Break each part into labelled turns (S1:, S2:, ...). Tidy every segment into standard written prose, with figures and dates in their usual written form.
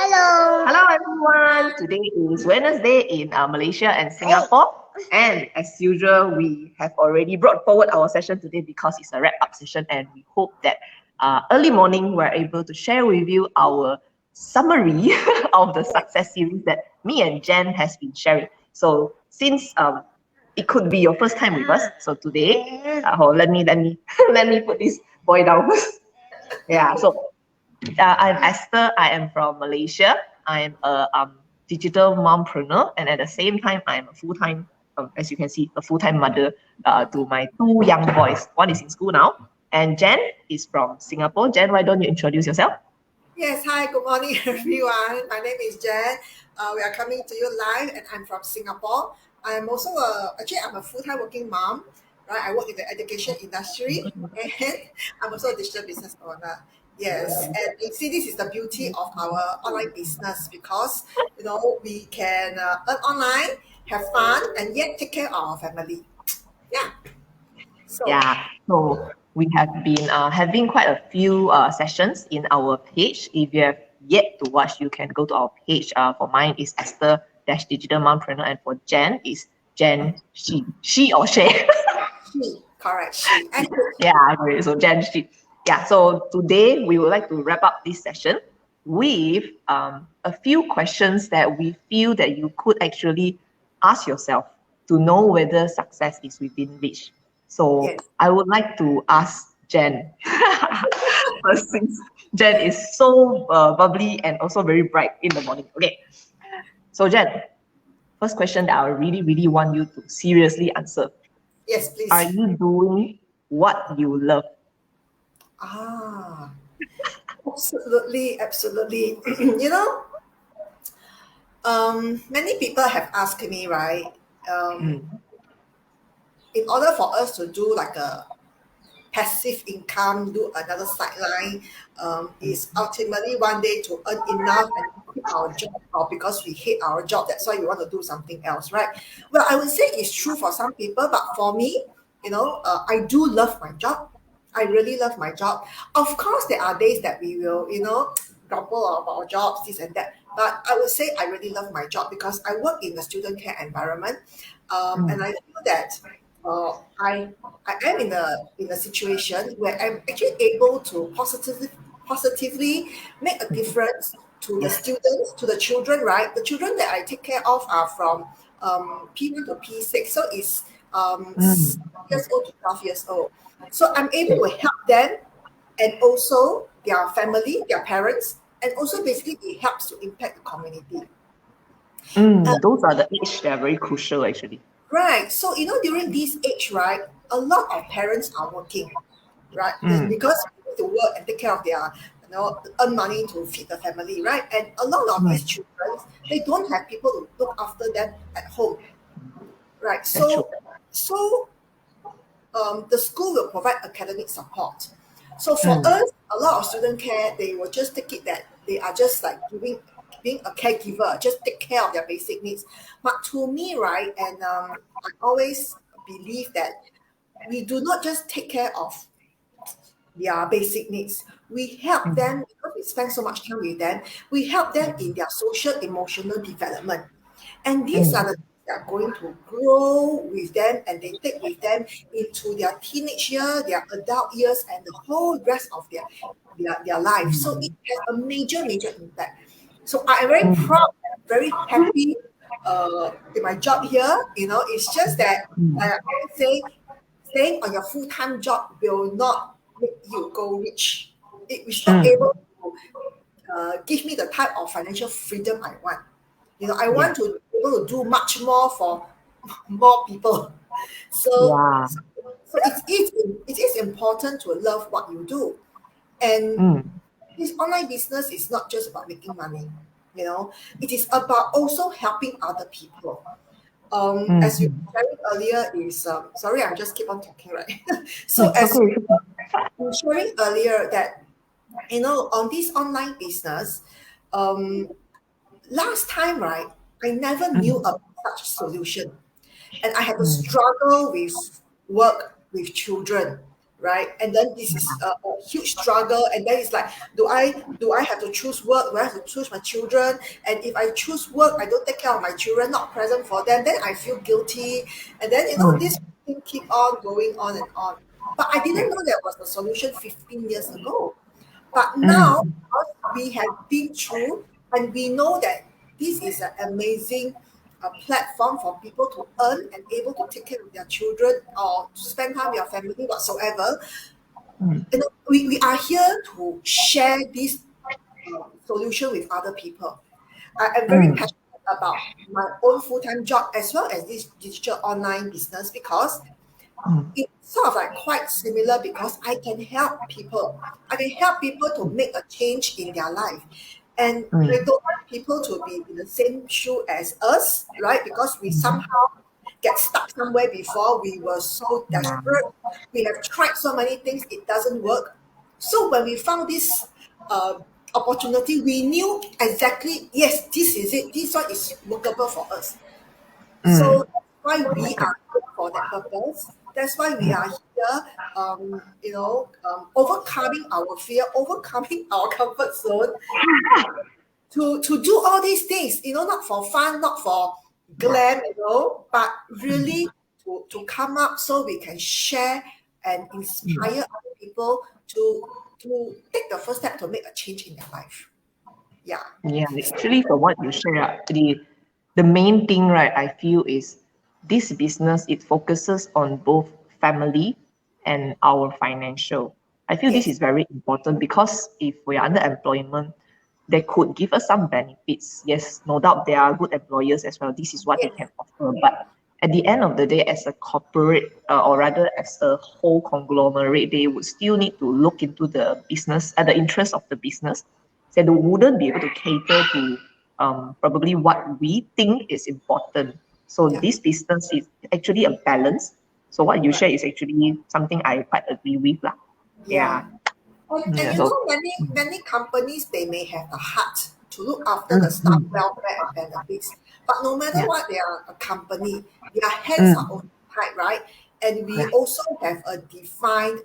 S1: Hello.
S2: Hello everyone. Today is Wednesday in Malaysia and Singapore. And as usual, we have already brought forward our session today because it's a wrap-up session, and we hope that early morning we're able to share with you our summary of the success series that me and Jen has been sharing. So since it could be your first time with us, so today, let me let me put this boy down first. Yeah. So I'm Esther. I am from Malaysia. I am a digital mompreneur, and at the same time, I am a full-time, as you can see, a full-time mother to my two young boys. One is in school now, and Jen is from Singapore. Jen, why don't you introduce yourself?
S3: Yes, hi, good morning, everyone. My name is Jen. We are coming to you live, and I'm from Singapore. I'm also I'm a full-time working mom. Right, I work in the education industry, and I'm also a digital business owner. Yes, and you see, this is the beauty of our online business because we can earn online, have fun, and yet take care of our family. Yeah.
S2: Yeah, so we have been having quite a few sessions in our page. If you have yet to watch, you can go to our page. For mine is Esther Dash Digital Mompreneur, and for Jen is Jen she or she.
S3: Correct. She.
S2: Yeah, okay, so Jen she. Yeah, so today we would like to wrap up this session with a few questions that we feel that you could actually ask yourself to know whether success is within reach. So
S3: Yes.
S2: I would like to ask Jen, first, since Jen is so bubbly and also very bright in the morning. Okay, so Jen, first question that I really want you to seriously answer.
S3: Yes, please.
S2: Are you doing what you love?
S3: Absolutely. Many people have asked me, right? In order for us to do like a passive income, do another sideline, is ultimately one day to earn enough and quit our job, or because we hate our job, that's why we want to do something else, right? Well, I would say it's true for some people, but for me, I do love my job. I really love my job. Of course, there are days that we will, grumble about our jobs, this and that. But I would say I really love my job because I work in the student care environment, and I feel that I am in a situation where I'm actually able to positively make a difference to the students, to the children, right? The children that I take care of are from P1 to P6, so it's 6 years old to 12 years old. So I'm able to help them and also their family, their parents, and also basically it helps to impact the community.
S2: Those are the age that are very crucial actually.
S3: Right. So, during this age, right, a lot of parents are working, right? Because they need to work and take care of their, earn money to feed the family, right? And a lot of these children, they don't have people to look after them at home, right? So the school will provide academic support. So for us, a lot of student care, they will just take it that they are just like being a caregiver, just take care of their basic needs. But to me, right, and I always believe that we do not just take care of their basic needs. We help them because we spend so much time with them. We help them in their social, emotional development. And these are the things that are going to grow with them and they take with them into their teenage year, their adult years, and the whole rest of their life. So it has a major, major impact. So I am very proud and very happy in my job here. It's just that I always say staying on your full-time job will not make you go rich. It is not able to give me the type of financial freedom I want. I want to be able to do much more for more people. So, so it is important to love what you do. And this online business is not just about making money. It is about also helping other people. As you were sharing earlier is sorry, I'm just keep on talking, right? So as you were sharing earlier that on this online business, last time, right, I never knew about such solution, and I had to struggle with work with children, right? And then this is a huge struggle. And then it's like, do I have to choose work? Do I have to choose my children? And if I choose work, I don't take care of my children, not present for them, then I feel guilty. And then this thing keep on going on and on. But I didn't know that was the solution 15 years ago. But now, because we have been through and we know that this is an amazing platform for people to earn and able to take care of their children or to spend time with their family whatsoever. We are here to share this solution with other people. I am very passionate about my own full-time job as well as this digital online business because it's sort of like quite similar because I can help people. I can help people to make a change in their life. And I don't want people to be in the same shoe as us, right? Because we somehow get stuck somewhere before. We were so desperate. We have tried so many things, it doesn't work. So when we found this opportunity, we knew exactly, yes, this is it. This one is workable for us. So that's why we are here for that purpose. That's why we are here, overcoming our fear, overcoming our comfort zone to do all these things, not for fun, not for glam, but really to come up so we can share and inspire other people to take the first step to make a change in their life. Yeah.
S2: Yeah, actually, from what you share, the main thing, right, I feel is this business, it focuses on both family and our financial. I feel this
S3: Yes.
S2: is very important because if we're under employment, they could give us some benefits. Yes, no doubt there are good employers as well. This is what they
S3: Yes.
S2: can offer. But at the end of the day, as a corporate, or rather as a whole conglomerate, they would still need to look into the business, the interest of the business. So they wouldn't be able to cater to probably what we think is important. So
S3: Yeah.
S2: this business is actually a balance. So what you
S3: Right.
S2: share is actually something I quite agree with. Lah.
S3: Yeah.
S2: Yeah.
S3: And
S2: Yeah. So
S3: many companies, they may have a heart to look after the staff welfare and benefits. But no matter
S2: yeah.
S3: what, they are a company, their hands are also tied, right? And we
S2: Yeah.
S3: also have a defined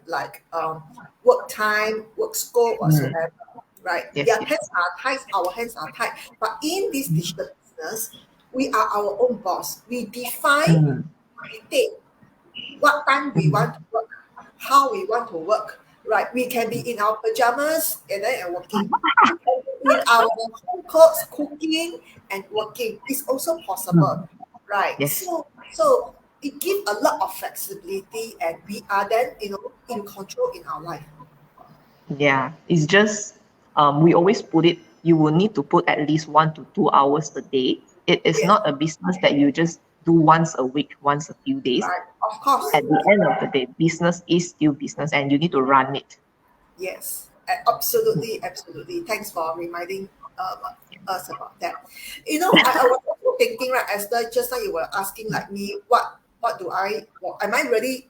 S3: work time, work scope whatsoever, right?
S2: Yes,
S3: Their
S2: yes.
S3: hands are tied, our hands are tied. But in this digital business, we are our own boss. We define, we dictate what time we want to work, how we want to work, right? We can be in our pajamas and then working. We can be in our home clothes, cooking and working. It's also possible, right?
S2: Yes.
S3: So it gives a lot of flexibility and we are then, in control in our life.
S2: Yeah. It's just we always put it, you will need to put at least 1 to 2 hours a day. It is
S3: Yes,
S2: not a business that you just do once a week, once a few days.
S3: right. Of course.
S2: At the end of the day, business is still business and you need to run it.
S3: Yes, absolutely, absolutely. Thanks for reminding us about that. I was also thinking, right, Esther, just now you were asking like me, what do am I really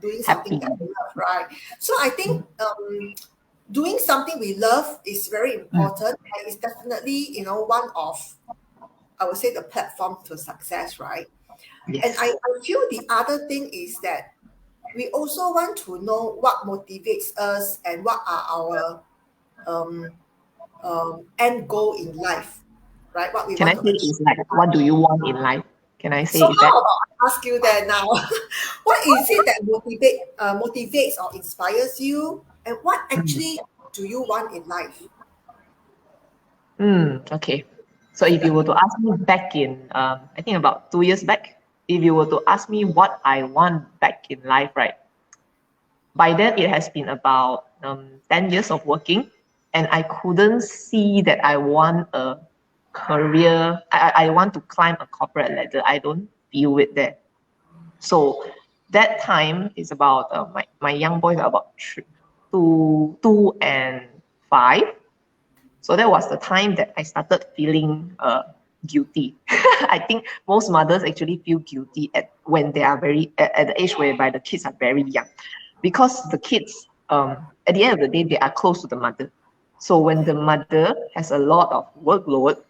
S3: doing something
S2: Happy.
S3: that I love, right? So I think doing something we love is very important and it's definitely, one of, I would say, the platform to success, right? And
S2: Yes.
S3: I feel the other thing is that we also want to know what motivates us and what are our end goal in life, right? What we
S2: Can
S3: want
S2: I
S3: to
S2: say
S3: achieve.
S2: it's like, what do you want in life? Can I say
S3: So
S2: is
S3: how
S2: that?
S3: about I ask you that now? What is it that motivates or inspires you, and what actually do you want in life?
S2: Okay. So if you were to ask me back in, I think about 2 years back, if you were to ask me what I want back in life, right? By then it has been about 10 years of working, and I couldn't see that I want a career. I want to climb a corporate ladder. I don't feel it there. So that time is about my young boys are about 2 and 5. So that was the time that I started feeling guilty. I think most mothers actually feel guilty at when they are at the age whereby the kids are very young, because the kids at the end of the day they are close to the mother. So when the mother has a lot of workload,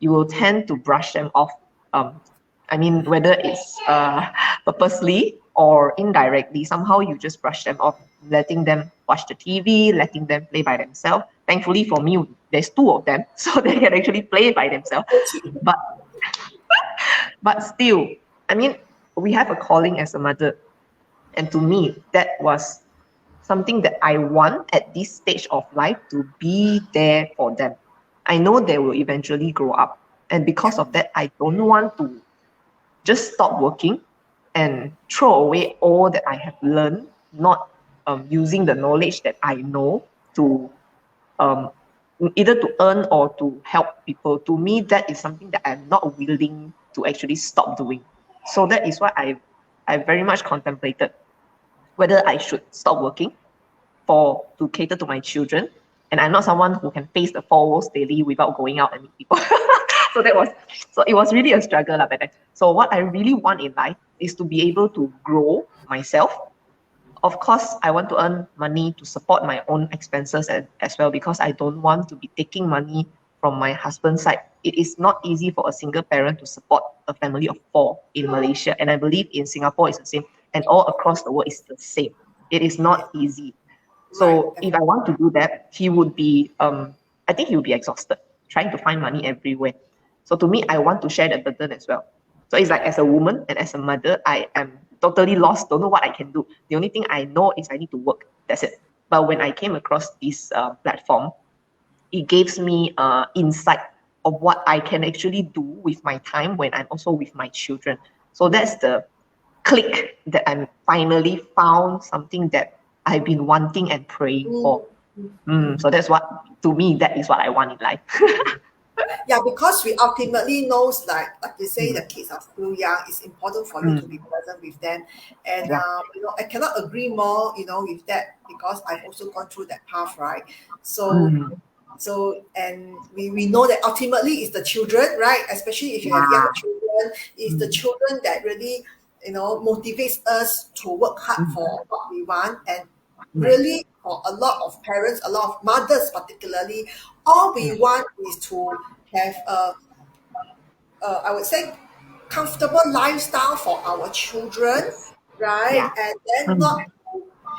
S2: you will tend to brush them off. I mean, whether it's purposely or indirectly, somehow you just brush them off, letting them watch the TV, letting them play by themselves. Thankfully for me, there's two of them, so they can actually play by themselves. But still, I mean, we have a calling as a mother. And to me, that was something that I want at this stage of life, to be there for them. I know they will eventually grow up. And because of that, I don't want to just stop working and throw away all that I have learned, not using the knowledge that I know to um, either to earn or to help people. To me, that is something that I'm not willing to actually stop doing. So that is why I very much contemplated whether I should stop working to cater to my children. And I'm not someone who can face the four walls daily without going out and meet people. so it was really a struggle back then. So what I really want in life is to be able to grow myself. Of course, I want to earn money to support my own expenses as well, because I don't want to be taking money from my husband's side. It is not easy for a single parent to support a family of four in Malaysia. And I believe in Singapore it's the same. And all across the world it's the same. It is not easy. So if I want to do that, he would be, I think he would be exhausted trying to find money everywhere. So to me, I want to share the burden as well. So it's like, as a woman and as a mother, I am totally lost, don't know what I can do. The only thing I know is I need to work. That's it. But when I came across this platform, it gives me insight of what I can actually do with my time when I'm also with my children. So that's the click that I finally found something that I've been wanting and praying for. So that's what, to me, that is what I want in life.
S3: Yeah, because we ultimately knows, like they say, the kids are still young. It's important for you to be present with them, and I cannot agree more, with that, because I've also gone through that path, right? So, and we know that ultimately it's the children, right? Especially if you have young children, it's the children that really, motivates us to work hard for what we want. And really, for a lot of parents, a lot of mothers particularly, all we want is to have I would say, comfortable lifestyle for our children, right? And then not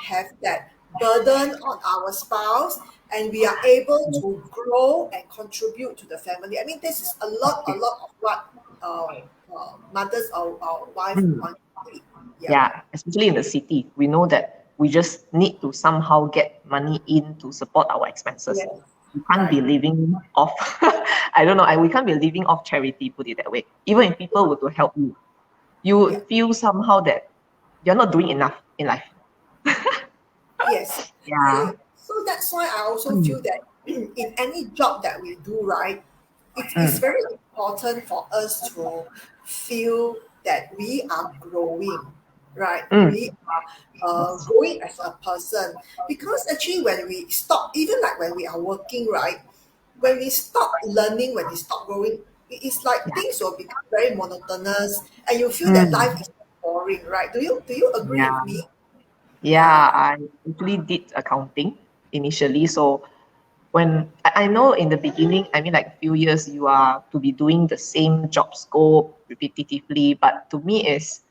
S3: have that burden on our spouse, and we are able to grow and contribute to the family. I mean, this is a lot of what mothers or wives want to do.
S2: Yeah, especially in the city, we know that we just need to somehow get money in to support our expenses.
S3: Yes.
S2: We can't be living off, I don't know, we can't be living off charity, put it that way. Even if people were to help you, you would feel somehow that you're not doing enough in life.
S3: Yes.
S2: Yeah.
S3: So that's why I also feel that in any job that we do, right, it's very important for us to feel that we are growing, right? We are growing as a person. Because actually, when we stop, even like when we are working, right, when we stop learning, when we stop growing, it's like things will become very monotonous, and you feel that life is boring, right? Do you agree with me?
S2: Yeah, I actually did accounting initially. So when I know in the beginning, I mean, like, a few years, you are to be doing the same job scope repetitively. But to me, is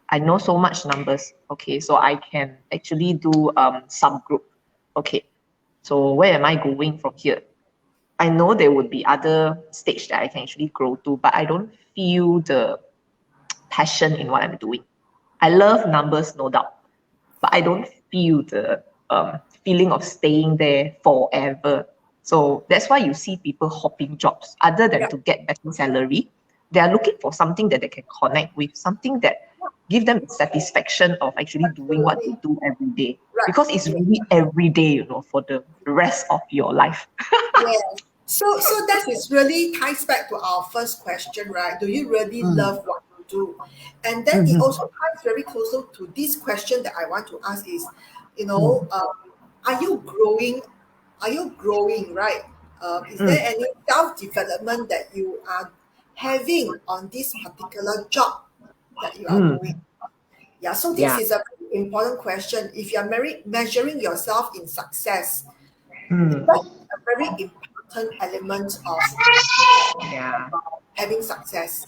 S2: I know so much numbers. Okay, so I can actually do subgroup. Okay, so where am I going from here? I know there would be other stage that I can actually grow to, but I don't feel the passion in what I'm doing. I love numbers, no doubt, but I don't feel the feeling of staying there forever. So that's why you see people hopping jobs. Other than to get better salary, they are looking for something that they can connect with, something that give them the satisfaction of actually doing what they do every day. Because it's really every day, for the rest of your life.
S3: Yes. So that is really ties back to our first question, right? Do you really love what you do? And then it also ties very closer to this question that I want to ask is, are you growing? Are you growing, right? Is there any self-development that you are having on this particular job that you are doing? Yeah, so this is a very important question. If you are measuring yourself in success, that is a very important element of having success.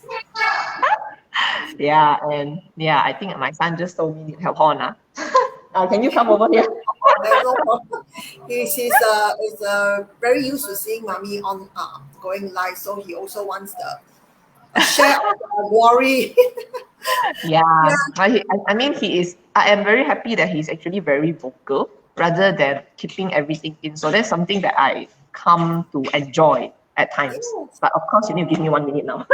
S2: Yeah, and yeah, I think my son just told me need help on. Can you come over here?
S3: There's no problem. He's very used to seeing mommy on going live, so he also wants the a share of the glory.
S2: Yeah,
S3: Yeah.
S2: I mean, I am very happy that he's actually very vocal rather than keeping everything in. So that's something that I come to enjoy at times.
S3: Yes.
S2: But of course, you need to give me 1 minute now.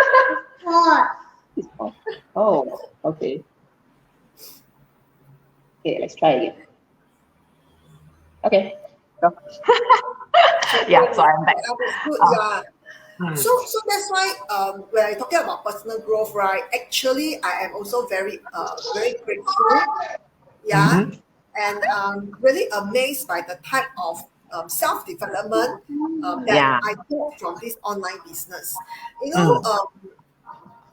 S2: It's off. Oh, okay. Okay, let's try again. Okay. Go. Yeah, so I'm back.
S3: That's good.
S2: Uh,
S3: Yeah.
S2: mm,
S3: So that's why when I talking about personal growth, right? Actually, I am also very grateful. Yeah,
S2: mhm.
S3: and really amazed by the type of self development that
S2: Yeah.
S3: I get from this online business. You know,
S2: Mm,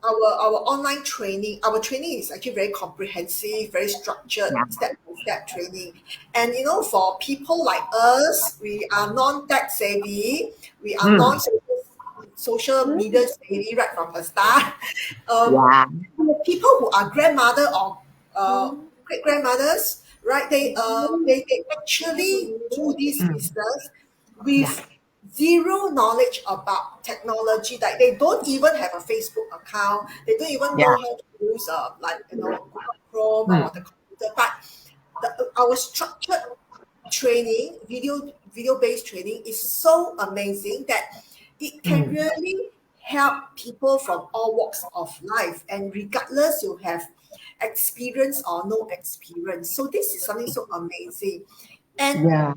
S3: our online training, our training is actually very comprehensive, very structured,
S2: yeah.
S3: step by step training. And you know, for people like us, we are non-tech savvy, we are
S2: Mm,
S3: social media savvy right from the start. Um,
S2: yeah.
S3: People who are grandmother or great grandmothers, right? They actually do this
S2: Mm,
S3: business
S2: yeah.
S3: with zero knowledge about technology. Like they don't even have a Facebook account. They don't even
S2: Yeah.
S3: know how to use like Google Chrome
S2: Mm,
S3: or the computer. But our structured training, video based training is so amazing that it can
S2: mm,
S3: really help people from all walks of life, and regardless you have experience or no experience. So this is something so amazing. And
S2: yeah.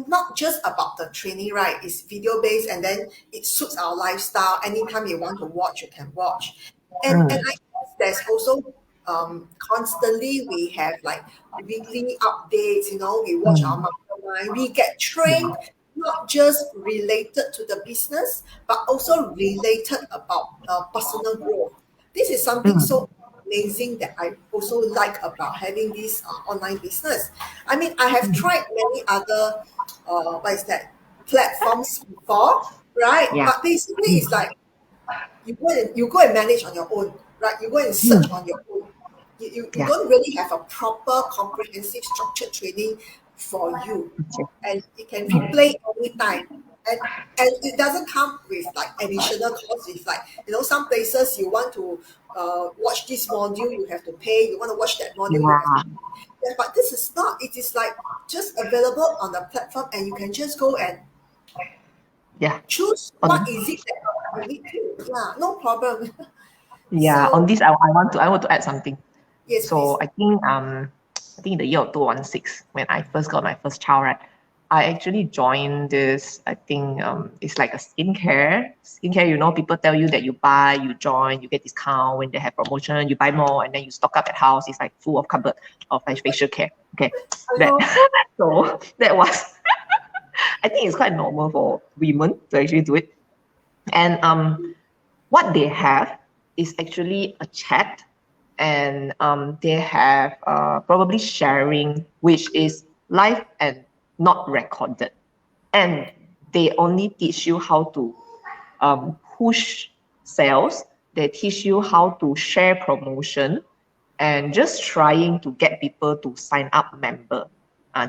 S3: not just about the training, right? It's video based, and then it suits our lifestyle. Anytime you want to watch, you can watch. And
S2: Mm,
S3: I guess there's also constantly we have like weekly updates. You know, we watch our
S2: mm,
S3: mastermind. We get
S2: yeah.
S3: trained not just related to the business, but also related about personal growth. This is something
S2: Mm,
S3: so amazing that I also like about having this online business. I mean, I have
S2: mm,
S3: tried many other what is that platforms before, right?
S2: yeah.
S3: But basically,
S2: Mm,
S3: it's like you go and manage on your own, right? You go and search
S2: mm,
S3: on your own. You
S2: yeah.
S3: don't really have a proper, comprehensive, structured training for you,
S2: Okay.
S3: and it can
S2: Mm,
S3: replay anytime. And it doesn't come with like additional costs. With like some places you want to watch this module, you have to pay. You want to watch that module, you have to.
S2: yeah.
S3: Yeah, but this is not. It is like just available on the platform, and you can just go and
S2: Yeah.
S3: choose what
S2: On
S3: is it that you need to. Yeah, no problem.
S2: yeah, on
S3: So
S2: this I want to add something.
S3: yes,
S2: So
S3: please.
S2: I think in the year of 2016, when I first got my first child, right, I actually joined this, I think it's like a skincare. Skincare, people tell you that you join, you get discount when they have promotion, you buy more and then you stock up at house. It's like full of cupboard of like facial care. Okay.
S3: I
S2: That
S3: know.
S2: so that was I think it's quite normal for women to actually do it. And what they have is actually a chat, and they have probably sharing, which is live and not recorded. And they only teach you how to push sales. They teach you how to share promotion and just trying to get people to sign up member.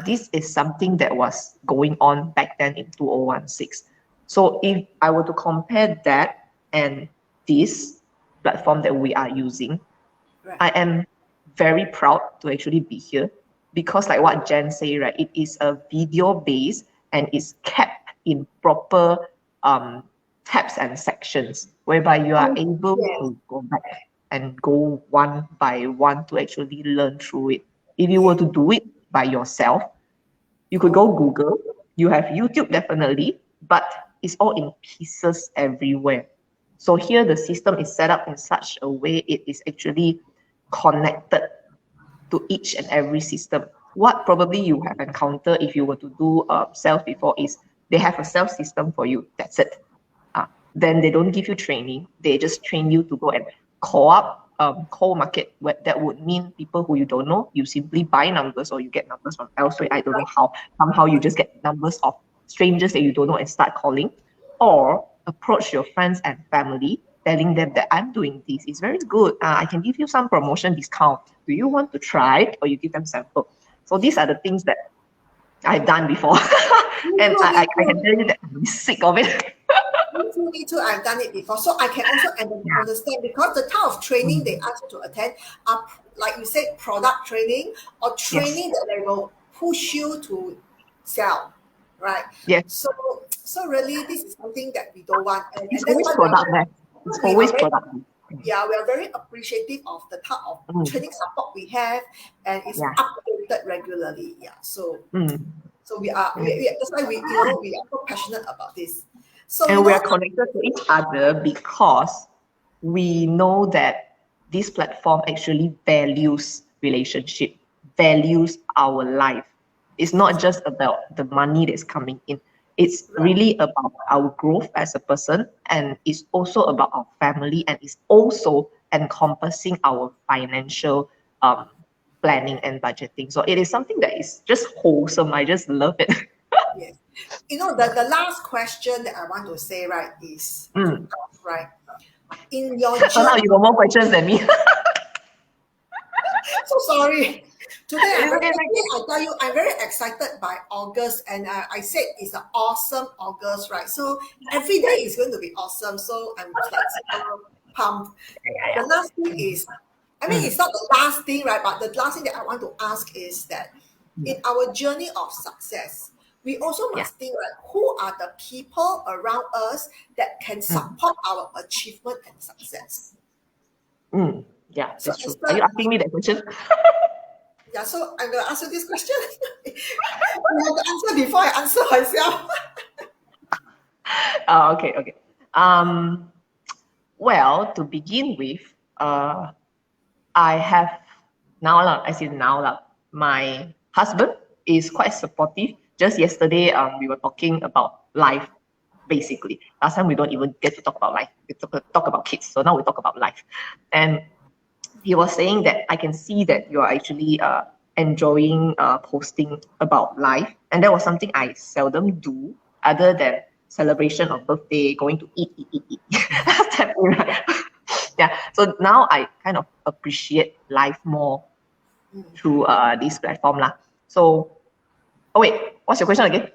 S2: This is something that was going on back then in 2016. So if I were to compare that and this platform that we are using,
S3: Right.
S2: I am very proud to actually be here because, like what Jen say, right, it is a video base and it's kept in proper um, tabs and sections whereby you are
S3: Oh,
S2: able
S3: yes,
S2: to go back and go one by one to actually learn through it. If you were
S3: yes.
S2: to do it by yourself, you could go
S3: Oh,
S2: Google, you have YouTube definitely, but it's all in pieces everywhere. So here the system is set up in such a way it is actually connected to each and every system. What probably you have encountered if you were to do sales before is they have a sales system for you. That's it. Then they don't give you training. They just train you to go and call up, cold market. That would mean people who you don't know. You simply buy numbers or you get numbers from elsewhere. I don't know how. Somehow you just get numbers of strangers that you don't know and start calling, or approach your friends and family telling them that I'm doing this. It's very good. I can give you some promotion discount. Do you want to try? Or you give them sample. So these are the things that I've done before. And I can tell you that I'm sick of it.
S3: Me too. I've done it before, so I can also understand, because the type of training they ask you to attend are, like you said, product training or training that they will push you to sell, right?
S2: Yes.
S3: So really, this is something that we don't want, and
S2: It's
S3: that's
S2: always
S3: why
S2: product, man. It's always product.
S3: Yeah, we are very appreciative of the type of training support we have, and it's updated regularly. Yeah, so we are. That's why we are so passionate about this. So
S2: and we are connected to each other because we know that this platform actually values relationship, values our life. It's not just about the money that's coming in. It's really about our growth as a person, and it's also about our family, and it's also encompassing our financial planning and budgeting. So it is something that is just wholesome. I just love it.
S3: Yes. The last question that I want to say, right, is right, in your journey.
S2: Oh, now you got more questions than me.
S3: So sorry. Today, I tell you, I'm very excited by August, and I said it's an awesome August, right? So every day is going to be awesome. So I'm like super pumped. The last thing is, it's not the last thing, right? But the last thing that I want to ask is that in our journey of success, we also must think, like, who are the people around us that can support our achievement and success?
S2: Yeah, that's true. Are you asking me that question?
S3: Yeah, so I'm going to ask you this question. You have to answer before I answer myself.
S2: Okay. Well, to begin with, I have my husband is quite supportive. Just yesterday, we were talking about life, basically. Last time we don't even get to talk about life. We talk about kids. So now we talk about life. And he was saying that I can see that you are actually enjoying posting about life. And that was something I seldom do, other than celebration of birthday, going to eat. Yeah. So now I kind of appreciate life more through this platform lah. So, wait, what's your question again?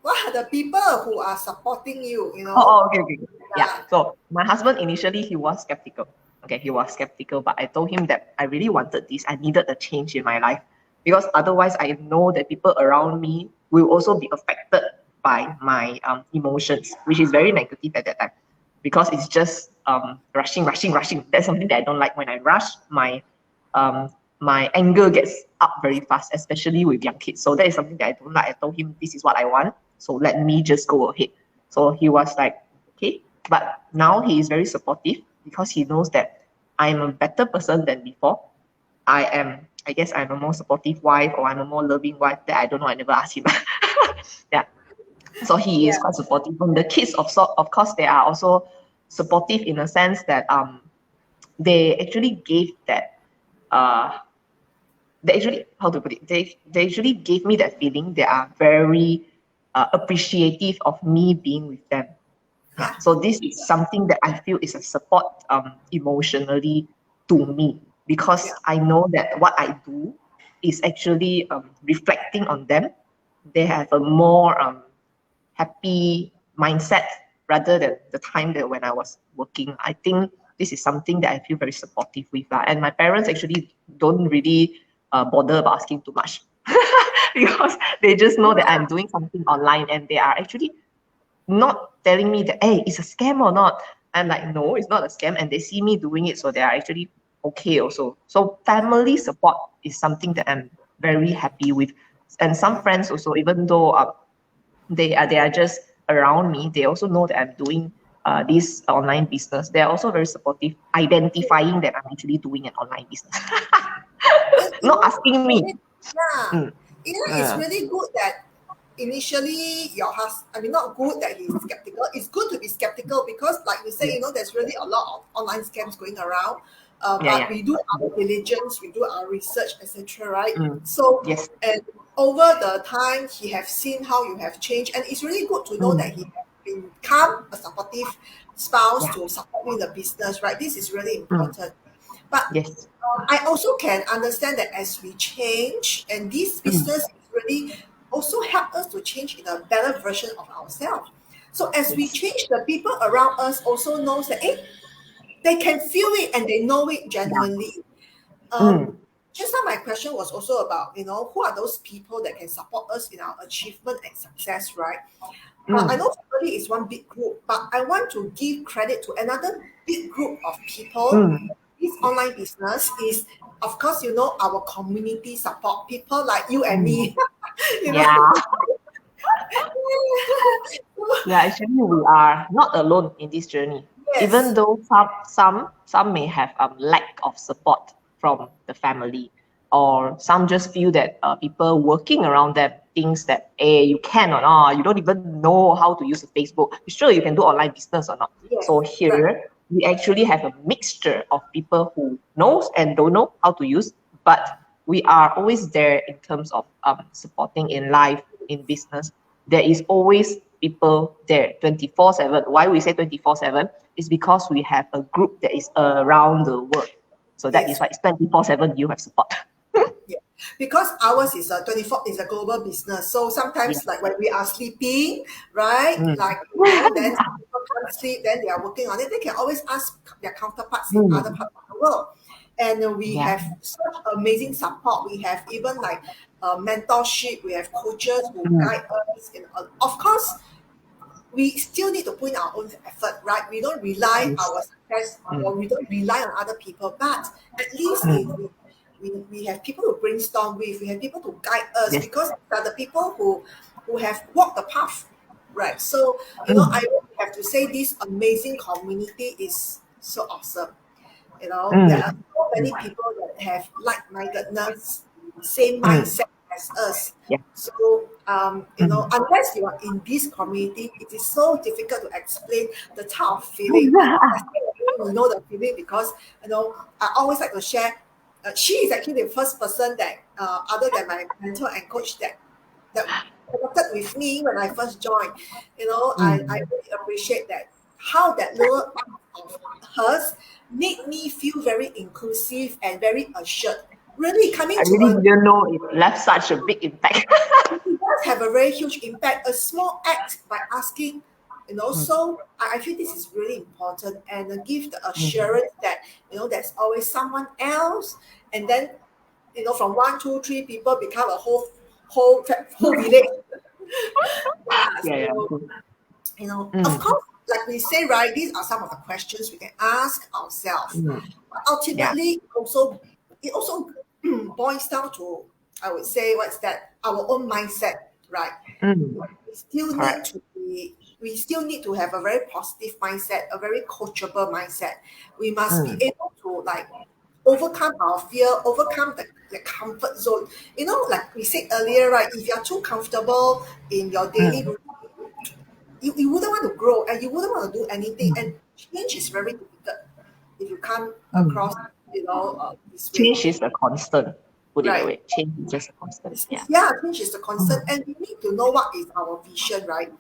S3: What are the people who are supporting you?
S2: Okay. Yeah. So my husband initially he was skeptical. Okay, he was skeptical, but I told him that I really wanted this. I needed a change in my life because otherwise I know that people around me will also be affected by my emotions, which is very negative at that time because it's just rushing. That's something that I don't like. When I rush, my anger gets up very fast, especially with young kids. So that is something that I don't like. I told him this is what I want, so let me just go ahead. So he was like, okay, but now he is very supportive because he knows that I'm a better person than before. I guess I'm a more supportive wife, or I'm a more loving wife. That I don't know. I never asked him. Yeah. So he is quite supportive. And the kids, of course, they are also supportive in a sense that they actually gave that they actually, how to put it, they actually gave me that feeling. They are very appreciative of me being with them. So this is something that I feel is a support emotionally to me, because I know that what I do is actually reflecting on them. They have a more happy mindset rather than the time that when I was working. I think this is something that I feel very supportive with. And my parents actually don't really bother about asking too much because they just know that I'm doing something online, and they are actually not telling me that, hey, it's a scam or not. I'm like, no, it's not a scam. And they see me doing it, so they are actually okay also. So family support is something that I'm very happy with. And some friends also, even though they are just around me, they also know that I'm doing this online business. They are also very supportive, identifying that I'm actually doing an online business. Not asking me.
S3: It's really good that initially your husband, not good that he's skeptical. It's good to be skeptical because, like you say, there's really a lot of online scams going around. But we do our diligence, we do our research, etc. Right? So, and over the time, he have seen how you have changed, and it's really good to know that he has become a supportive spouse to support me in the business, right? This is really important. But
S2: Yes.
S3: I also can understand that as we change, and this business really also help us to change in a better version of ourselves. So as we change, the people around us also knows that they can feel it and they know it genuinely. Just now my question was also about, who are those people that can support us in our achievement and success, right? I know family is one big group, but I want to give credit to another big group of people. This online business is, of course, our community support, people like you and me.
S2: Yeah. Yeah, actually we are not alone in this journey.
S3: Yes.
S2: Even though some may have lack of support from the family, or some just feel that people working around them thinks that you can or not, you don't even know how to use Facebook. You sure you can do online business or not?
S3: Yes,
S2: So here we actually have a mixture of people who knows and don't know how to use, but we are always there in terms of supporting in life, in business. There is always people there 24/7. Why we say 24/7 is because we have a group that is around the world. So that is why it's 24/7 you have support.
S3: Yeah. Because ours is a 24 is a global business. So sometimes like when we are sleeping, right? Like then some people can't sleep, then they are working on it. They can always ask their counterparts in other parts of the world. And we have such amazing support. We have even like mentorship, we have coaches who guide us of course we still need to put in our own effort, right? We don't rely our success or we don't rely on other people, but at least if we have people to brainstorm with, we have people to guide us because they are the people who have walked the path, right? So, I really have to say this amazing community is so awesome. There are so many people that have like-mindedness, same mindset as us. So, unless you are in this community, it is so difficult to explain the type of feeling. You know the feeling because, I always like to share. She is actually the first person that, other than my mentor and coach, that connected with me when I first joined. I really appreciate that how that little act of hers made me feel very inclusive and very assured. Really coming
S2: I
S3: to
S2: really didn't know it left such a big impact.
S3: it does have a very huge impact. A small act by asking, so I feel this is really important and give the assurance that, there's always someone else. And then, from 1, 2, 3 people become a whole village. So, of course, like we say, right, these are some of the questions we can ask ourselves. But ultimately, it also boils down to, I would say, what's that? Our own mindset, right? We still need to have a very positive mindset, a very coachable mindset. We must be able to like overcome our fear, overcome the comfort zone. Like we said earlier, right? If you're too comfortable in your daily routine, you wouldn't want to grow and you wouldn't want to do anything. And change is very difficult if you come across, this way.
S2: Change is a constant. Put it that way. Change is just a constant.
S3: Change is a constant, and we need to know what is our vision, right?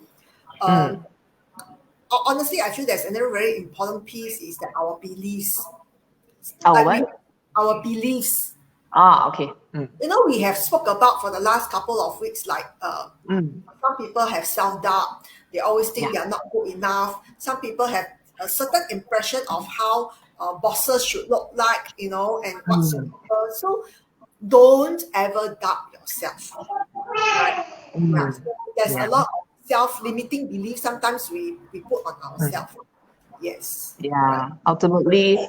S3: Honestly, I feel there's another very important piece is that our beliefs. Our beliefs.
S2: Okay.
S3: We have spoke about for the last couple of weeks, like some people have self-doubt. They always think they are not good enough. Some people have a certain impression of how bosses should look like, and whatsoever. So don't ever doubt yourself. Right? So there's a lot of self-limiting beliefs sometimes we put on ourselves. Yes.
S2: Yeah. Ultimately,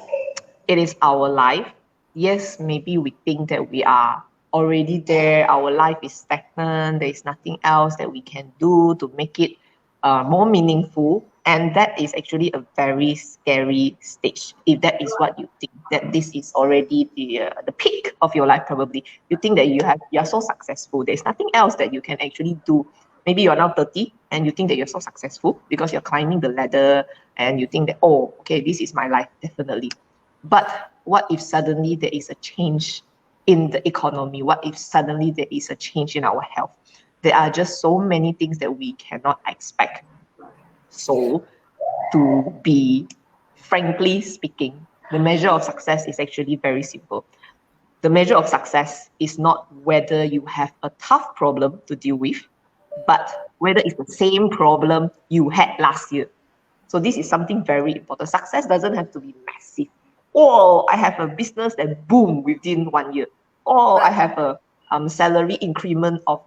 S2: it is our life. Yes, maybe we think that we are already there. Our life is stagnant. There is nothing else that we can do to make it more meaningful. And that is actually a very scary stage. If that is what you think, that this is already the peak of your life, probably. You think that you are so successful. There's nothing else that you can actually do. Maybe you're now 30 and you think that you're so successful because you're climbing the ladder and you think that, oh, okay, this is my life, definitely. But what if suddenly there is a change in the economy? What if suddenly there is a change in our health? There are just so many things that we cannot expect. So to be frankly speaking, the measure of success is actually very simple. The measure of success is not whether you have a tough problem to deal with, but whether it's the same problem you had last year. So this is something very important. Success doesn't have to be massive. Oh, I have a business that boom within 1 year. Oh, I have a salary increment of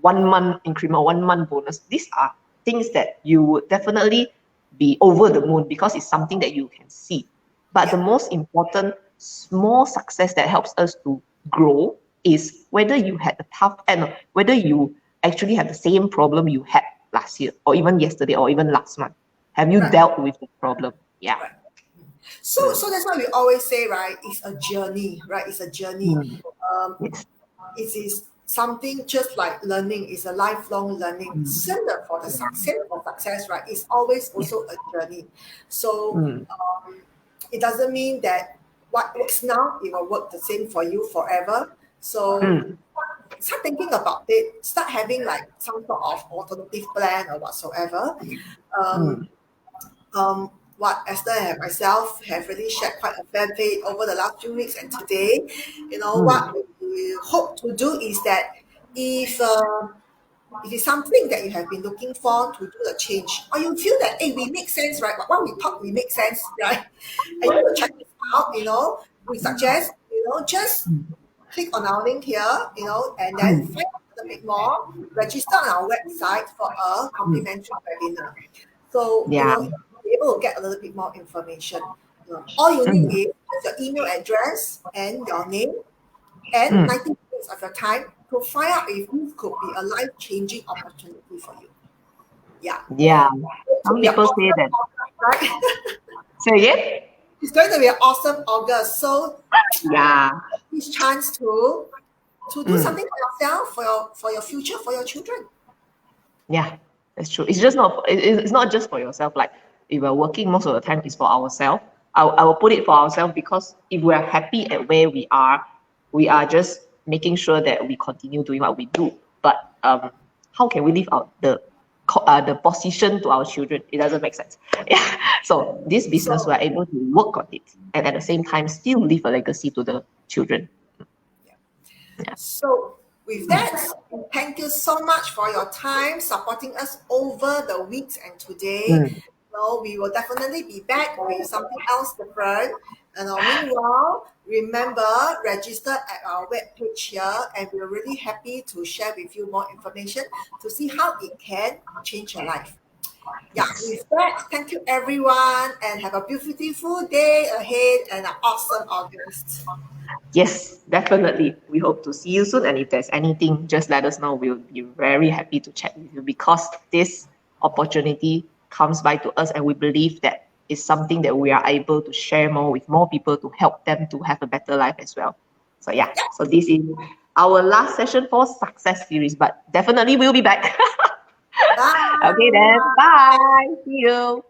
S2: 1 month increment, 1 month bonus. These are things that you would definitely be over the moon because it's something that you can see. But the most important small success that helps us to grow is whether you had a tough and whether you actually have the same problem you had last year or even yesterday or even last month. Have you dealt with the problem? Yeah.
S3: Right. So that's why we always say, right, it's a journey, right? It's a journey.
S2: Yes.
S3: It is something just like learning, is a lifelong learning. Similar for the success, right? It's always also a journey. So it doesn't mean that what works now, it will work the same for you forever. So start thinking about it, start having like some sort of alternative plan or whatsoever. What Esther and myself have really shared quite a fair bit over the last few weeks and today. What we hope to do is that if it's something that you have been looking for to do the change, or you feel that, hey, we make sense, right? But when we talk, we make sense, right? And you want to check this out, we suggest, just click on our link here, and then find out a little bit more, register on our website for a complimentary webinar. So, you'll be able to get a little bit more information. All you need is your email address and your name and 90 minutes of your time to find out if this could be a life-changing opportunity for you. Yeah.
S2: Yeah. Some people say that.
S3: Right?
S2: Say again?
S3: It's going to be an awesome August. So this chance to do something for yourself, for your future, for your children.
S2: Yeah, that's true. It's just not. It's not just for yourself. Like if we're working, most of the time is for ourselves. I will put it for ourselves because if we are happy at where we are just making sure that we continue doing what we do. But how can we leave out the position to our children? It doesn't make sense. Yeah. So this business, we're able to work on it and at the same time still leave a legacy to the children.
S3: Yeah. So with that, thank you so much for your time supporting us over the weeks and today. We will definitely be back with something else different. And meanwhile, remember, register at our webpage here, and we're really happy to share with you more information to see how it can change your life. Yeah, with that, thank you everyone, and have a beautiful day ahead and an awesome August.
S2: Yes, definitely. We hope to see you soon. And if there's anything, just let us know. We'll be very happy to chat with you because this opportunity comes by to us and we believe that it's something that we are able to share more with more people to help them to have a better life as well. So so this is our last session for Success Series, but definitely we'll be back.
S3: Bye.
S2: Okay then, bye. See you.